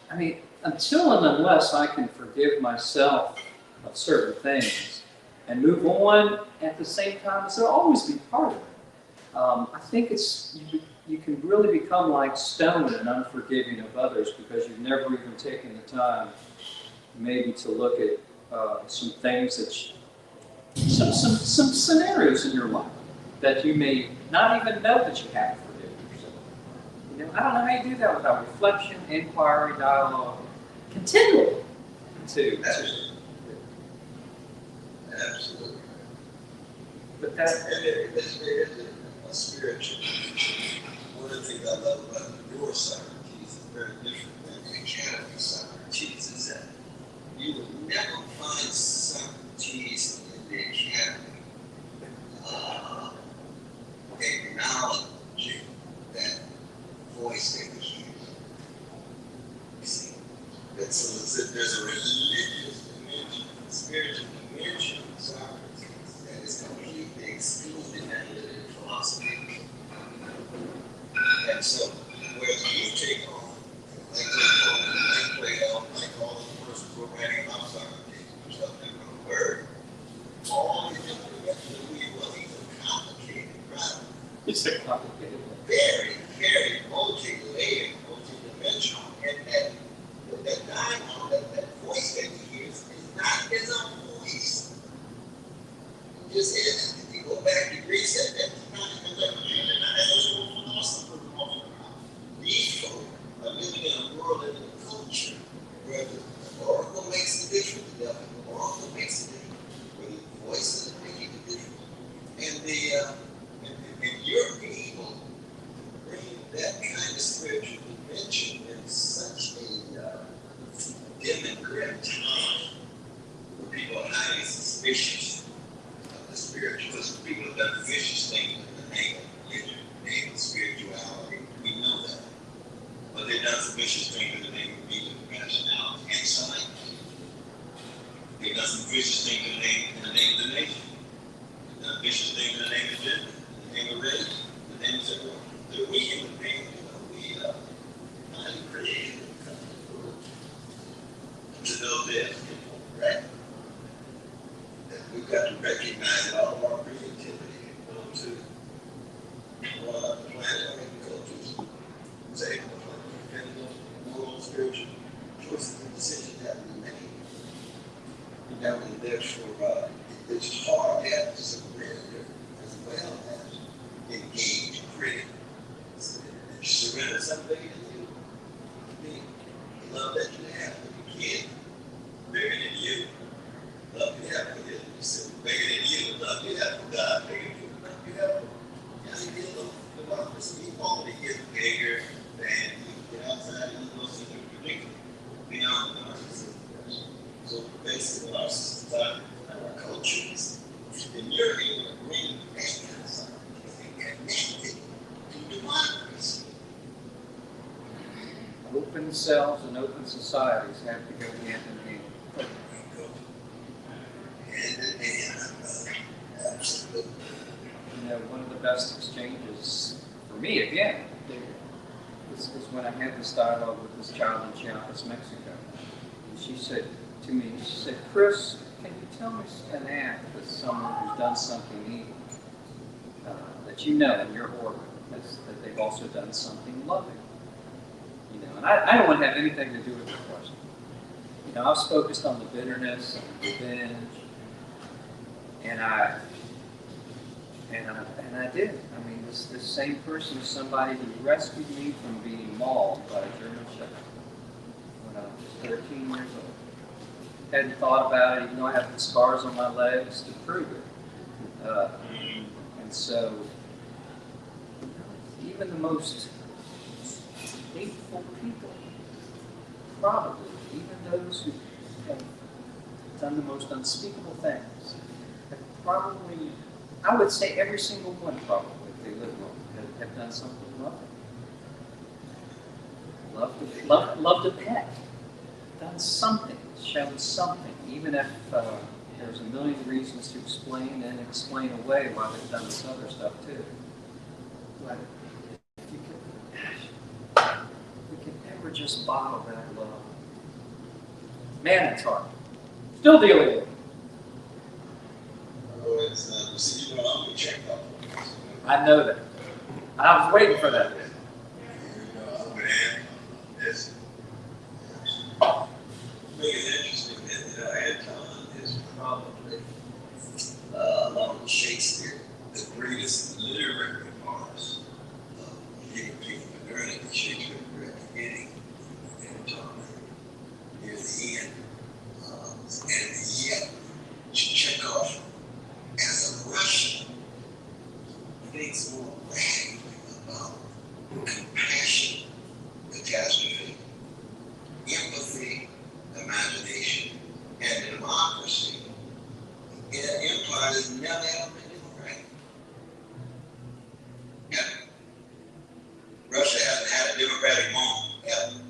I mean, until and unless I can forgive myself of certain things and move on at the same time, so there'll always be part of it. I think you can really become like stone and unforgiving of others because you've never even taken the time maybe to look at some things that some scenarios in your life that you may not even know that you have to forgive yourself. You know, I don't know how you do that without reflection, inquiry, dialogue, continually. Absolutely. But that's a spiritual. One of the things I love about the neuroscience is very different than the academy Socrates is that you will never find Socrates in the academy acknowledging that voice that was used. You see, that so there's a religious dimension, a spiritual dimension of Socrates that is completely excluded in analytic philosophy. And so, whereas you take on, like all the persons who are writing about Socrates, which help them from the word, all the information that we will, he's a complicated, right? it's a complicated. Very, very multi-layered, multi-dimensional, and that dialogue, that voice that he hears is not his own voice. It just isn't. If you go back to Greece, that's not even like a philosopher. These folk are living in a world and in a culture where the oracle makes the difference, the oracle makes the difference, where the voices are making the difference. And your people bring that kind of spiritual dimension in such a dim and grim time where people are highly suspicious of the spiritual. Because people have done vicious things in the name of religion, in the name of spirituality. We know that. But they've done some vicious things in the name of reason, rationality, and science. They've done some vicious things in the name of the nation. They've done vicious things in the name of gender, in the name of race, in the name of sex. That we human beings, we are highly creative to know that, right? That we've got to recognize that all of our creativity can go to the planet, our cultures, say, moral, spiritual choices and decisions that we make. And therefore, it's hard to have to surrender as well as engage critic. Surrender something to you. The love that you have for your kid, bigger than you. Love you have for your yourself, bigger than you. Love you have for God, bigger than you. Love you have for the idea of democracy, equality is bigger than you. Get outside and you go see the predicament beyond the narcissism. So basically, our society and our culture is, and you're able to bring that kind of science and connect it to democracy. Open cells and open societies have to go hand in hand. Absolutely. You know, one of the best exchanges for me, again, is when I had this dialogue with this child in Chiapas, Mexico. And she said to me, she said, Chris, can you tell me an act that someone who's done something evil, that you know in your orbit, that they've also done something loving? You know, and I don't want to have anything to do with the question. You know, I was focused on the bitterness and the revenge, and I did. I mean, this same person is somebody who rescued me from being mauled by a German Shepherd when I was 13 years old. Hadn't thought about it, even though I have the scars on my legs to prove it. And so, even the most hateful people, probably, even those who have done the most unspeakable things, have probably, I would say every single one probably, if they live long, have done something lovely. Loved a pet, done something, shown something, even if there's a million reasons to explain and explain away why they've done this other stuff too. But if you can ever just bottle that love. Man, it's hard. Still dealing with it. Oh, it's see, you know, I'm gonna check out. I know that. I was waiting for that. You know, I'm gonna add this. I think it's interesting that, you know, Anton is probably, along with Shakespeare, the greatest literary artist of getting people to learn it. Shakespeare at the beginning, Anton near the end, and yet Chekhov, as a Russian, thinks more radically about compassion, catastrophe, empathy, imagination, and democracy in an empire that's never ever been democratic. Ever. Russia hasn't had a democratic moment ever.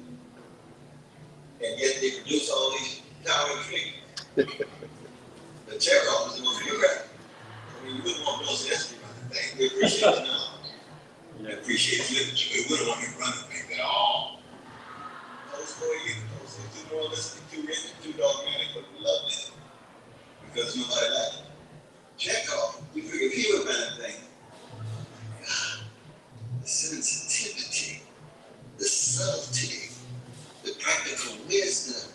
And yet they produce all these towering figures. The Chekhov is the most democratic. I mean, you wouldn't want those history running things. We appreciate it now. We appreciate literature. We wouldn't want him running things at all. Those are too moralistic, too rigid, too dogmatic, but we love them because nobody likes it. Chekhov, you figure if he would run thing, the sensitivity, the subtlety, the practical wisdom,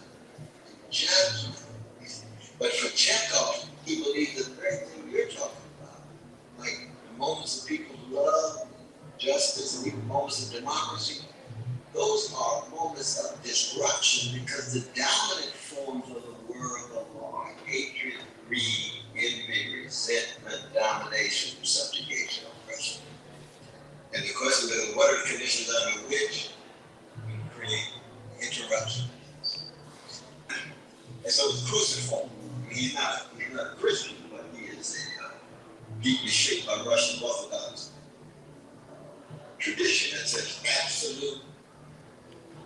the judgment. But for Chekhov, he believes the very thing you're talking about, like the moments of people's love, justice, and even moments of democracy. Those are moments of disruption because the dominant forms of the world are hatred, greed, envy, resentment, domination, subjugation, oppression. And the question is, what are the conditions under which we create interruption? And so it's cruciform. I mean, he's not a Christian, but he is deeply shaped by Russian Orthodox tradition that says absolute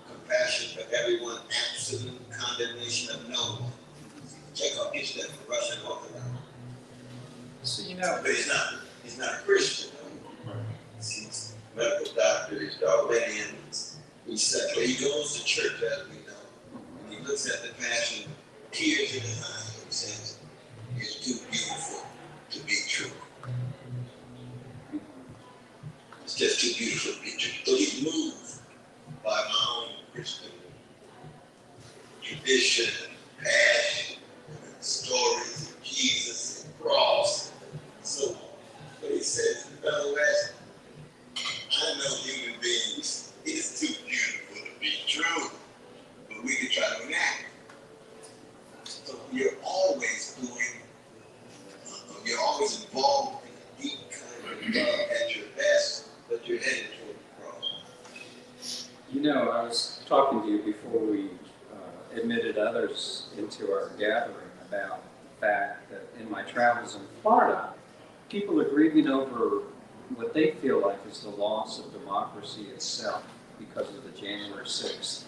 compassion for everyone, absolute condemnation of no one. Chekhov gets that from Russian Orthodox. So, you know. But he's not a Christian. He's a medical doctor, he's Darwinian, he's secular. He goes to church, as we know. And he looks at the passion, tears in his eyes, and says, it's too beautiful to be true. It's just too beautiful to be true. So he's moved by my own Christian tradition, passion, and stories of Jesus and cross, and so on. But he says, Cornell West, I know human beings, it's too beautiful to be true, but we can try to enact. So you're always you're always involved in a deep kind of love at your best, but you're headed toward the cross. You know, I was talking to you before we admitted others into our gathering about the fact that in my travels in Florida, people are grieving over what they feel like is the loss of democracy itself because of the January 6th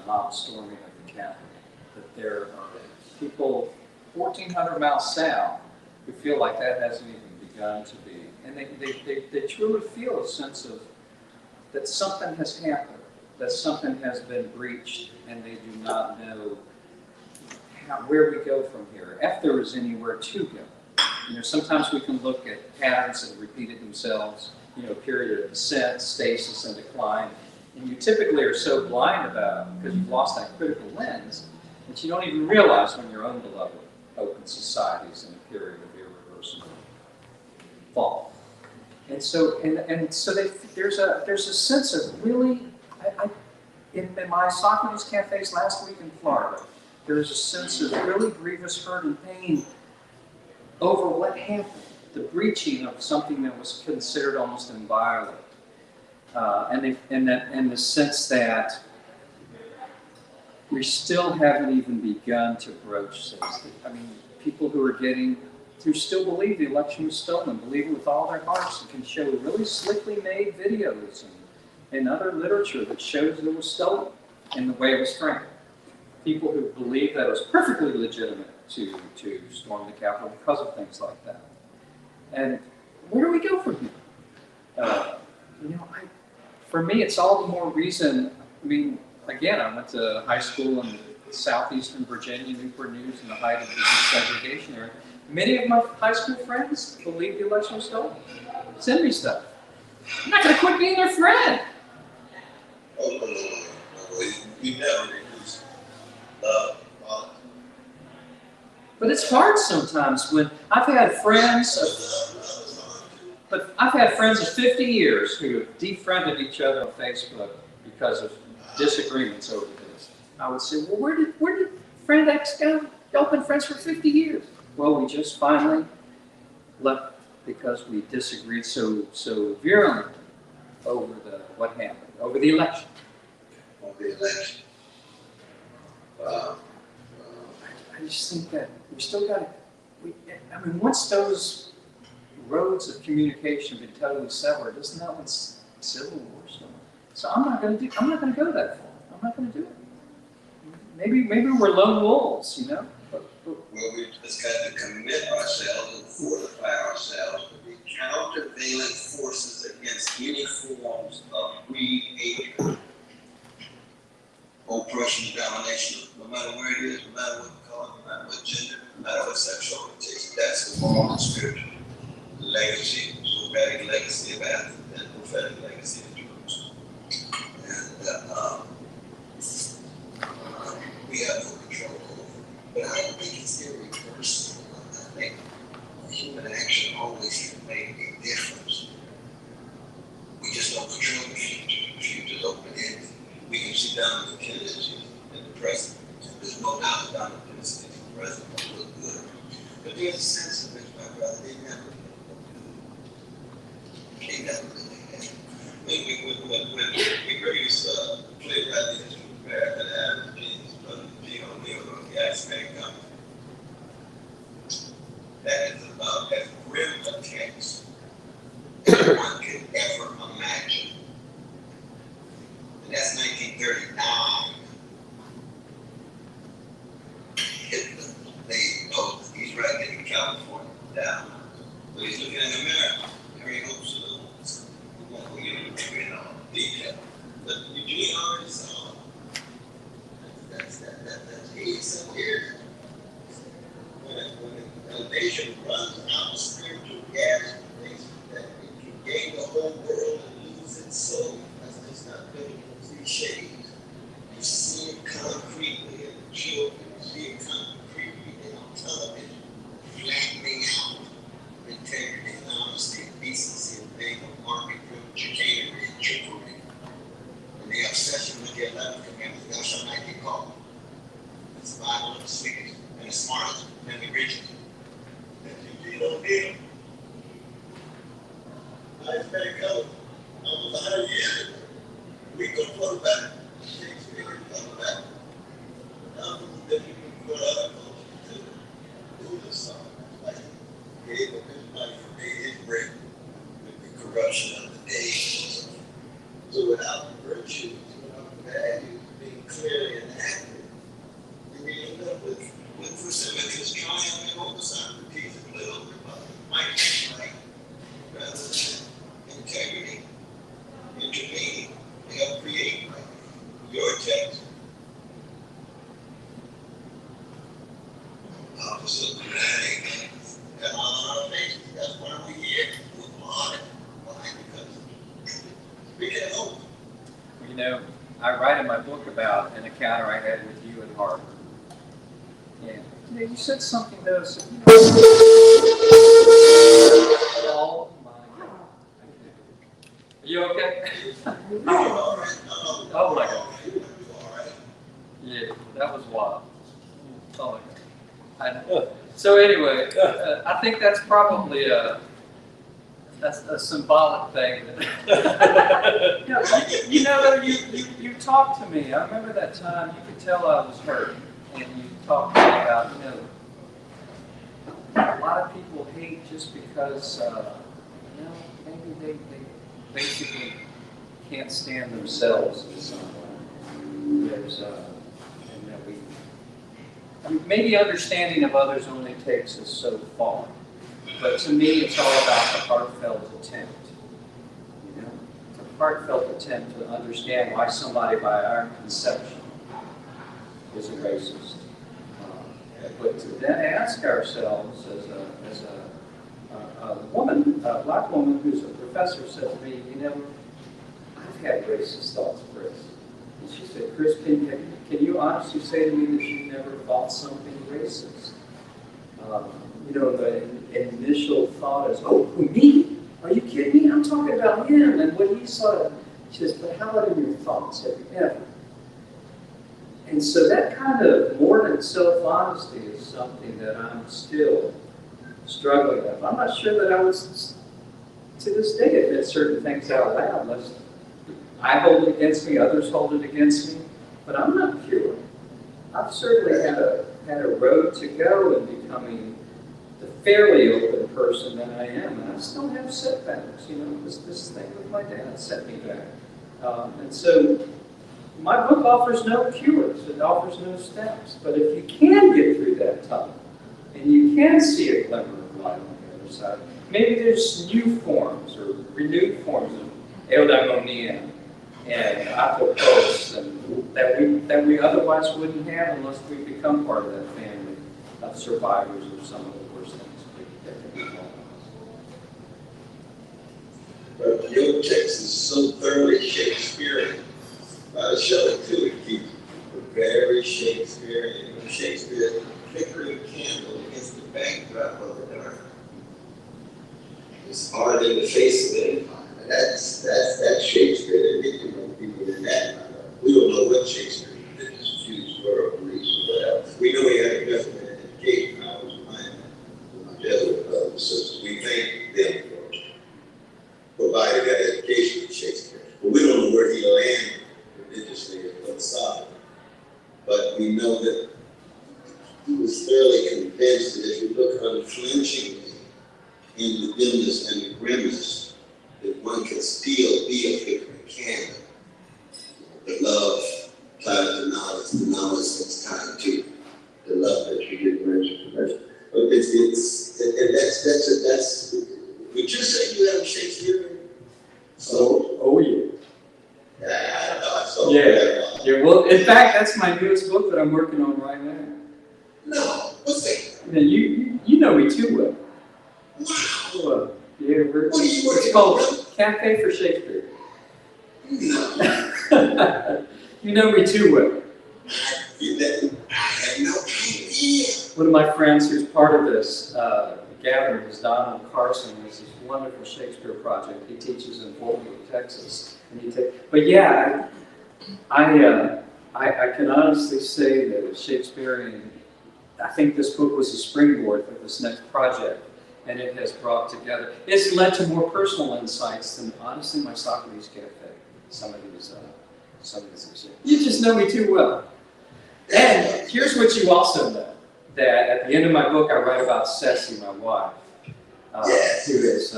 mob storming of the Capitol. That there are people 1,400 miles south who feel like that hasn't even begun to be. And they truly feel a sense of that something has happened, that something has been breached, and they do not know where we go from here, if there is anywhere to go. You know, sometimes we can look at patterns that repeated themselves, you know, a period of ascent, stasis, and decline, and you typically are so blind about it because you've lost that critical lens that you don't even realize when your own beloved open society is in a period of irreversible fall. And so, there's a sense of really, in my Socrates cafes last week in Florida, there's a sense of really grievous hurt and pain over what happened, the breaching of something that was considered almost inviolate. in the sense that we still haven't even begun to broach things. I mean, people who still believe the election was stolen, believe it with all their hearts, and can show really slickly made videos and other literature that shows it was stolen in the way it was framed. People who believe that it was perfectly legitimate to storm the Capitol because of things like that. And where do we go from here? For me, it's all the more reason. I mean, again, I went to high school in southeastern Virginia, Newport News, in the height of the desegregation era. Many of my high school friends believe the election was stolen. Send me stuff. I'm not going to quit being their friend. We never reduce love, politics. But it's hard sometimes when I've had friends of 50 years who have defriended each other on Facebook because of disagreements over this. I would say, well, where did friend X go? Y'all been friends for 50 years. Well, we just finally left because we disagreed so virulently over what happened, over the election. On the election. I just think that we still got to, once those roads of communication have been totally severed, isn't that what civil war started? So I'm not going to go that far. I'm not going to do it. Maybe we're lone wolves, But Well, we just got to commit ourselves and fortify ourselves to be countervailing forces against any forms of greed, hatred, oppression, domination, no matter where it is, no matter what color, no matter what gender, no matter what sexual orientation. That's the moral and spiritual legacy, prophetic legacy of Athens and prophetic legacy of Jerusalem. And we have no control over it. But I don't think it's irreversible. I think human action always can make a difference. We just don't control the future. The future's open-ended. We can see Donald Kennedy in the present. There's no doubt that Donald Kennedy in the present will look good. But there's a sense of it, my brother, they never look good. They never really have. When we greatest playwright in America, Adam James, brother G. O'Neill on the Iceman Company, that is about as grim a text as one could ever imagine. And that's 1939. He's writing in California, down. But he's looking at America. Harry hopes we won't go into it in all detail. But Eugene already saw that's 80-some years. When a nation runs out of spiritual gas, that it can gain the whole world and lose its soul. That's just not biblical cliches. You see it concretely in the children, you see it concretely on television, flattening out integrity and honesty and decency and being a market for chicanery and trickery. And the obsession with the 11th commandment, thou shalt not be called. It's the Bible of the sweetest and the smartest and the richest. You don't need them. I expect color. Almost 100 years ago. We go float back. Shakespeare float back. Now that you can go to other cultures to do this song. Like gave up his life for me, his break with the corruption of the days. So without the virtues, without the values being clearly enacted, we end up with Versimica's triumphing over Socrates and little republic. Right, rather than integrity, intervening, help create right. Your text. Opposite humanity. Come on our faces. That's why we're here. We're on it. Why? Because we can hope. I write in my book about an encounter I had with you at Harvard. And you said something though. So, oh my God. Are you okay? Oh my God. Yeah, that was wild. Oh my God. So anyway, I think that's probably a symbolic thing. You talked to me. I remember that time. You could tell I was hurt, and you talked to me about, a lot of people hate just because, maybe they basically can't stand themselves in some way. There's, and that maybe understanding of others only takes us so far. But to me, it's all about the heartfelt attempt. A heartfelt attempt to understand why somebody, by our conception, is a racist. But to then ask ourselves, as a woman, a black woman who's a professor, said to me, I've had racist thoughts, Chris. And she said, Chris, can you honestly say to me that you never thought something racist? The initial thought is, oh, me? Are you kidding me? I'm talking about him and what he saw. She says, but how about in your thoughts? Have you ever? And so that kind of more than self-honesty is something that I'm still struggling with. I'm not sure that I would, to this day, admit certain things out loud, unless I hold it against me, others hold it against me, but I'm not pure. I've certainly had a road to go in becoming the fairly open person that I am, and I still have setbacks. This thing with my dad set me back. And so my book offers no cures, it offers no steps, but if you can get through that tunnel, and you can see a glimmer of light on the other side, maybe there's new forms or renewed forms of eudaimonia and apopos that we otherwise wouldn't have unless we become part of that family of survivors of some of the worst things that can be wrong. But your text is so thoroughly Shakespearean. Shelley too, keeps very Shakespearean. Shakespeare flickering candle against the backdrop of the dark. It's hard in the face of empire. That's Shakespeare. They get to know people in that. We don't know what Shakespeare did. This huge world police or whatever. We know he had a government education. I was mine with my Jesuit brothers and sisters. We thank them for providing that education to Shakespeare. But we don't know where he landed religiously or philosophically. But we know that he was fairly convinced that if you look unflinchingly in the dimness and the grimness, that one can still be a flickering candle. The love tied to knowledge, the knowledge that's tied to the love that you get from it. But that's. Would you say you have Shakespeare? Oh yeah. Yeah, I thought so. Yeah. Well, in fact, that's my newest book that I'm working on right now. No, what's that? Now, you know me too well. Wow. Yeah, What are you working it's called on? Cafe for Shakespeare. No. You know me too well. I had no idea. One of my friends who's part of this gathering is Donald Carson. There's this wonderful Shakespeare project. He teaches in Fort Worth, Texas. But yeah, I can honestly say that Shakespearean, I think this book was a springboard for this next project. And it has brought together, it's led to more personal insights than, honestly, my Socrates Cafe. Some of these things. You just know me too well. And here's what you also know, that at the end of my book, I write about Ceci, my wife, who is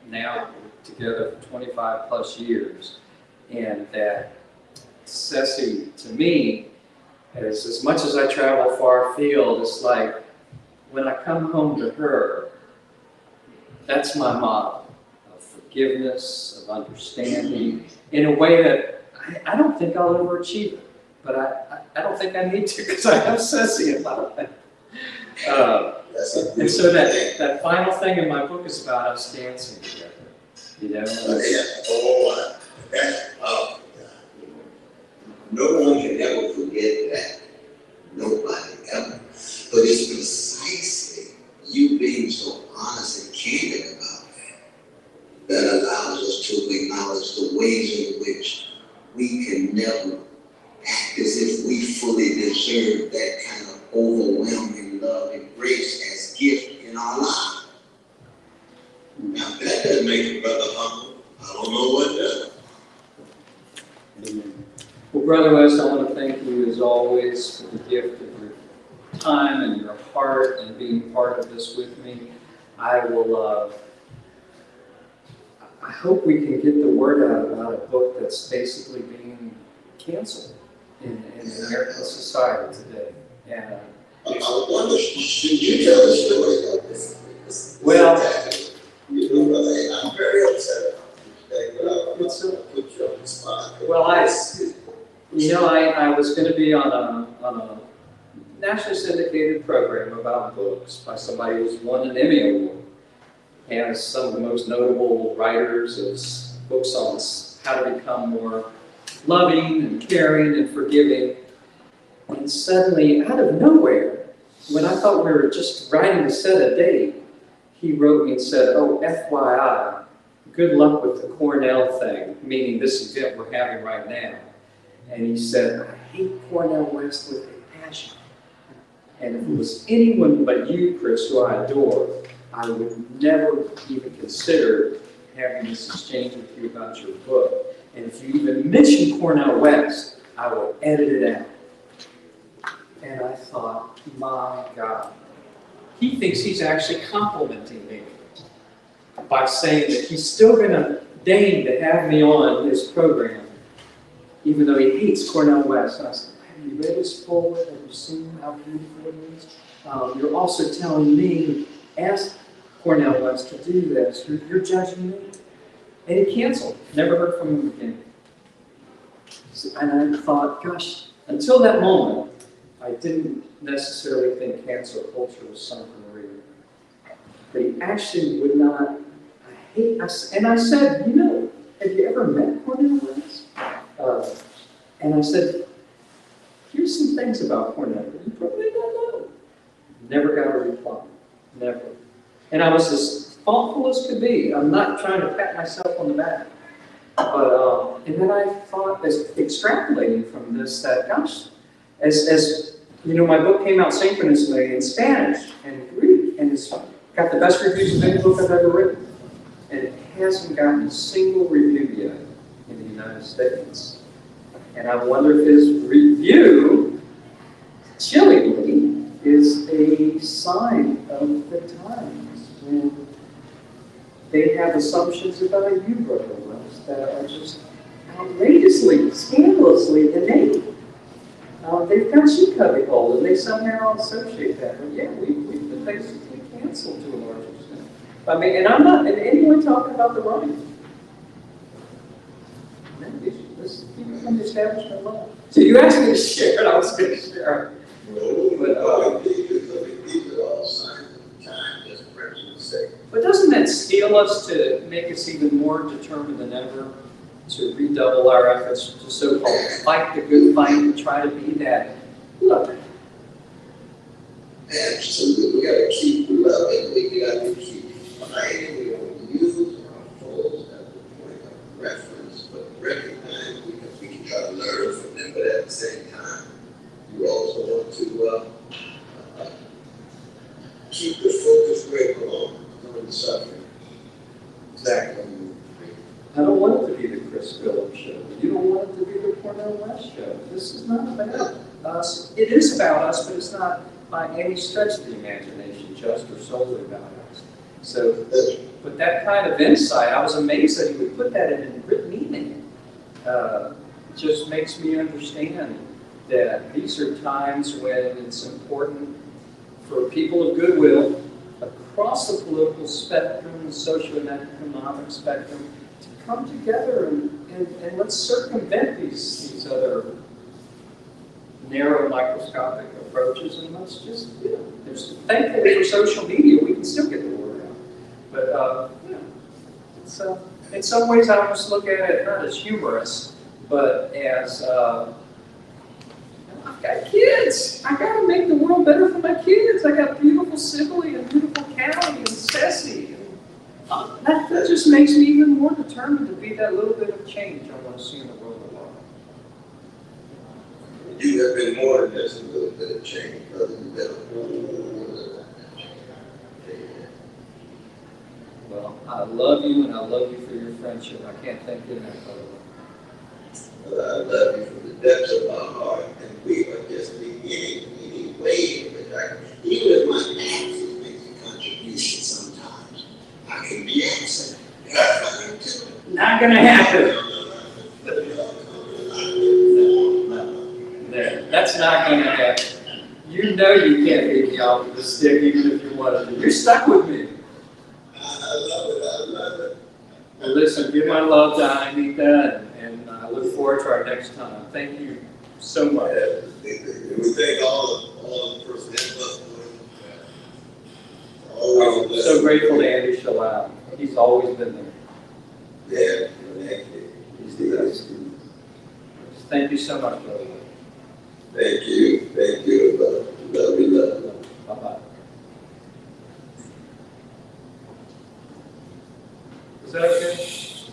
now together for 25 plus years. And that Ceci, to me, is as much as I travel far afield, it's like when I come home to her, that's my model of forgiveness, of understanding, in a way that I don't think I'll ever achieve it. But I don't think I need to because I have Ceci in my life. And so that final thing in my book is about us dancing together. No one can ever forget that. Nobody ever. But it's precisely you being so honest and candid about that allows us to acknowledge the ways in which we can never act as if we fully deserve that kind of overwhelming love and grace as gift in our lives. Now, that doesn't make a brother humble. I don't know what does. Amen. Well, Brother West, I want to thank you as always for the gift of your time and your heart and being part of this with me. I will. I hope we can get the word out about a book that's basically being canceled in American society today. And I wonder, should you tell the story about this? well, you know, brother, I'm very upset about this today, but it's I'll put you on the spot. well, I was going to be on a nationally syndicated program about books by somebody who's won an Emmy Award. Has some of the most notable writers of books on how to become more loving and caring and forgiving. And suddenly, out of nowhere, when I thought we were just writing to set a date, he wrote me and said, "Oh, FYI, good luck with the Cornell thing," meaning this event we're having right now. And he said, "I hate Cornell West with a passion. And if it was anyone but you, Chris, who I adore, I would never even consider having this exchange with you about your book. And if you even mention Cornell West, I will edit it out." And I thought, my God, he thinks he's actually complimenting me by saying that he's still going to deign to have me on his program, even though he hates Cornell West. And I said, "Have you read his foreword? Have you seen how beautiful it is? You're also telling me, ask Cornell West to do this. You're judging me." And he canceled. Never heard from him again. And I thought, gosh, until that moment, I didn't necessarily think cancel culture was something real. But he actually would not, and I said, "You know, have you ever met Cornell West?" And I said, "Here's some things about Cornell you probably don't know." Never got a reply. Never. And I was as thoughtful as could be. I'm not trying to pat myself on the back. But, and then I thought, as extrapolating from this, that, gosh, as you know, my book came out synchronously in Spanish and Greek, and it's got the best reviews of any book I've ever written. And it hasn't gotten a single review yet in the United States. And I wonder if his review, chillingly, is a sign of the times when they have assumptions about you, Brother West, that are just outrageously, scandalously innate. They've got you cubbyhole, and they somehow associate that. But yeah, we've been basically canceled to a large extent. I mean, and I'm not in any way talking about the writing. This is people from the establishment law. So you asked me to share it, I was going to share it. But doesn't that steel us to make us even more determined than ever to redouble our efforts to so-called fight the good fight and try to be that look? Absolutely, we got to keep loving, we got to keep fighting, we don't use our faults as a point of reference, but recognize we can try to learn from them, but at the same time, you also want to keep the focus where it belongs, on the suffering. Exactly. I don't want it to be the Chris Phillips show. You don't want it to be the Cornell West show. This is not about us. It is about us, but it's not by any stretch of the imagination just or solely about us. So, with that kind of insight, I was amazed that he would put that in a written email. It just makes me understand that these are times when it's important for people of goodwill across the political spectrum, the social and economic spectrum, to come together and let's circumvent these other narrow microscopic approaches, and let's just, there's thankfully for social media, we can still get the word out. But it's in some ways I almost look at it not as humorous, but as I've got kids. I got to make the world better for my kids. I got beautiful Sibley and beautiful Callie and Ceci. That just makes me even more determined to be that little bit of change I want to see in the world of art. You have been more than just a little bit of change, brother. You've been a whole lot of change. Well, I love you, and I love you for your friendship. I can't thank you enough, by the way. But I love you from the depths of my heart, and we are just beginning any way in which even if my actions make a contribution sometimes, I can be absent. Not gonna happen. No, that's not gonna happen. You know you can't beat me off with the stick, even if you wanted to. You're stuck with me. I love it, I love it. Well, listen, give my love to Anita, and I look forward to our next time. Thank you so much. We thank all the personnel. I'm so grateful to Andy Shalal. He's always been there. Yeah, thank you. He's the best. Thank you so much, brother. Thank you, brother. Love you, love. Bye-bye. Is that okay?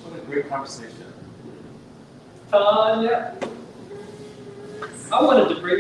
What a great conversation. Yeah. I wanted to bring